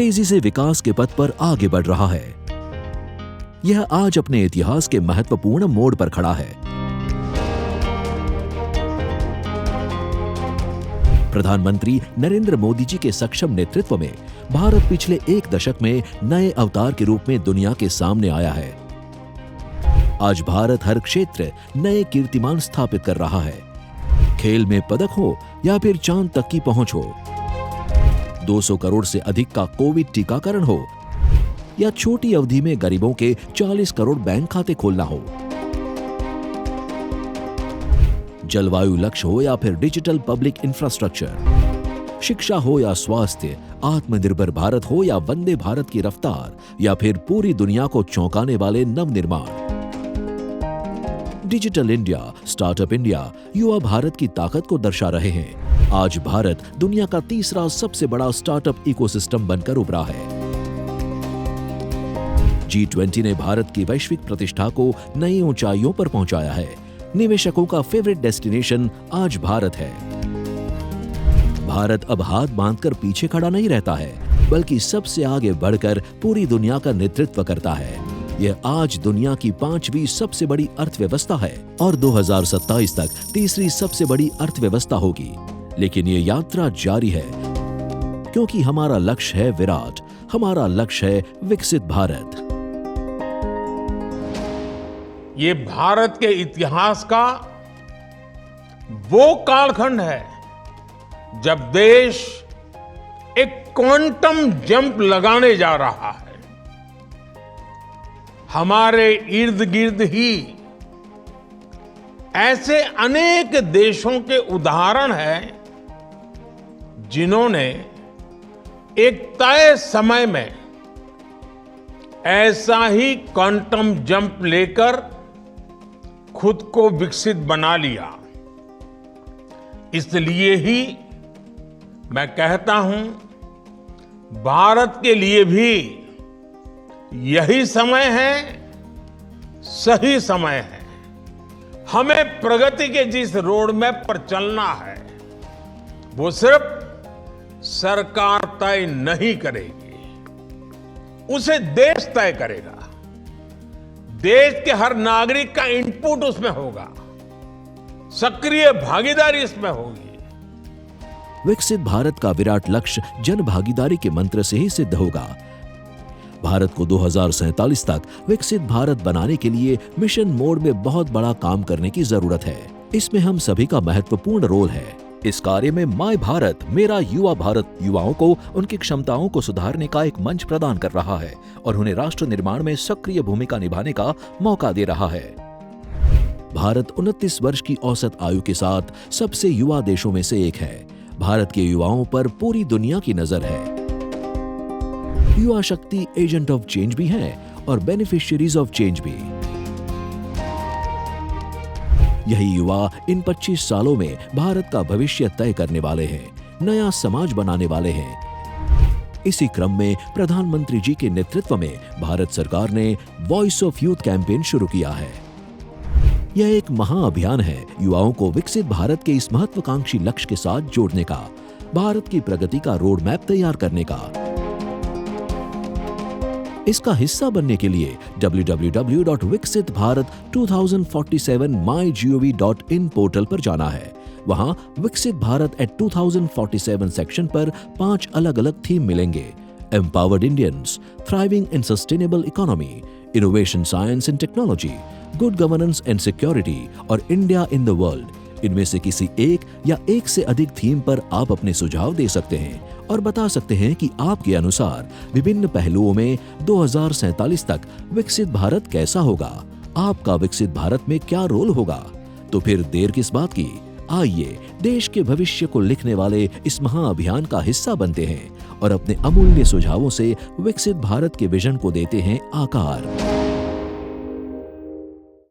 तेजी से विकास के पथ पर आगे बढ़ रहा है। यह आज अपने इतिहास के महत्वपूर्ण मोड़ पर खड़ा है। प्रधानमंत्री नरेंद्र मोदी जी के सक्षम नेतृत्व में भारत पिछले एक दशक में नए अवतार के रूप में दुनिया के सामने आया है। आज भारत हर क्षेत्र नए कीर्तिमान स्थापित कर रहा है। खेल में पदक हो या फिर चांद तक की पहुंच हो, 200 करोड़ से अधिक का कोविड टीकाकरण हो या छोटी अवधि में गरीबों के 40 करोड़ बैंक खाते खोलना हो, जलवायु लक्ष्य हो या फिर डिजिटल पब्लिक इंफ्रास्ट्रक्चर, शिक्षा हो या स्वास्थ्य, आत्मनिर्भर भारत हो या वंदे भारत की रफ्तार या फिर पूरी दुनिया को चौंकाने वाले Navnirman. Digital India, startup India युवा भारत की ताकत को दर्शा रहे हैं। आज भारत दुनिया का तीसरा सबसे बड़ा स्टार्टअप इकोसिस्टम बनकर उभरा है। G20 ने भारत की वैश्विक प्रतिष्ठा को नई ऊंचाइयों पर पहुंचाया है। निवेशकों का फेवरेट डेस्टिनेशन आज भारत है। भारत अब हाथ बांधकर पीछे खड़ा नहीं रहता है, बल्कि सबसे आगे बढ़कर पूरी दुनिया का नेतृत्व करता है। यह आज दुनिया की 5वीं सबसे बड़ी अर्थव्यवस्था है और 2027 तक तीसरी सबसे बड़ी अर्थव्यवस्था होगी। लेकिन ये यात्रा जारी है, क्योंकि हमारा लक्ष्य है विराट, हमारा लक्ष्य है विकसित भारत। ये भारत के इतिहास का वो कालखंड है जब देश एक क्वांटम जंप लगाने जा रहा है। हमारे इर्द गिर्द ही ऐसे अनेक देशों के उदाहरण हैं जिन्होंने एक तय समय में ऐसा ही क्वांटम जंप लेकर खुद को विकसित बना लिया। इसलिए ही मैं कहता हूं, भारत के लिए भी यही समय है, सही समय है। हमें प्रगति के जिस रोड मैप पर चलना है, वो सिर्फ सरकार तय नहीं करेगी, उसे देश तय करेगा। देश के हर नागरिक का इनपुट उसमें होगा, सक्रिय भागीदारी इसमें होगी। विकसित भारत का विराट लक्ष्य जन भागीदारी के मंत्र से ही सिद्ध होगा। भारत को 2047 तक विकसित भारत बनाने के लिए मिशन मोड में बहुत बड़ा काम करने की जरूरत है। इसमें हम सभी का महत्वपूर्ण रोल है। इस कार्य में माय भारत, मेरा युवा भारत युवाओं को उनकी क्षमताओं को सुधारने का एक मंच प्रदान कर रहा है और उन्हें राष्ट्र निर्माण में सक्रिय भूमिका निभाने का मौका दे रहा है। भारत 29 वर्ष की औसत आयु के साथ सबसे युवा देशों में से एक है। भारत के युवाओं पर पूरी दुनिया की नजर है। युवा शक्ति एजेंट ऑफ चेंज भी है और बेनिफिशियरीज ऑफ चेंज भी। यही युवा इन 25 सालों में भारत का भविष्य तय करने वाले हैं, नया समाज बनाने वाले हैं। इसी क्रम में प्रधानमंत्री जी के नेतृत्व में भारत सरकार ने वॉइस ऑफ यूथ कैंपेन शुरू किया है। यह एक महाअभियान है युवाओं को विकसित भारत के इस महत्वाकांक्षी लक्ष्य के साथ जोड़ने का, भारत की प्रगति का रोड मैप तैयार करने का। इसका हिस्सा बनने के लिए www.viksit-bharat2047mygov.in पोर्टल पर जाना है। वहां विकसित भारत एट 2047 सेक्शन पर 5 अलग-अलग थीम मिलेंगे। Empowered Indians, thriving in sustainable economy, innovation science and technology, good governance and security और इंडिया इन द वर्ल्ड। इनमें से किसी एक या एक से अधिक थीम पर आप अपने सुझाव दे सकते हैं और बता सकते हैं कि आपके अनुसार विभिन्न पहलुओं में 2047 तक विकसित भारत कैसा होगा, आपका विकसित भारत में क्या रोल होगा। तो फिर देर किस बात की, आइए देश के भविष्य को लिखने वाले इस महाअभियान का हिस्सा बनते हैं और अपने अमूल्य सुझावों से विकसित भारत के विजन को देते हैं आकार।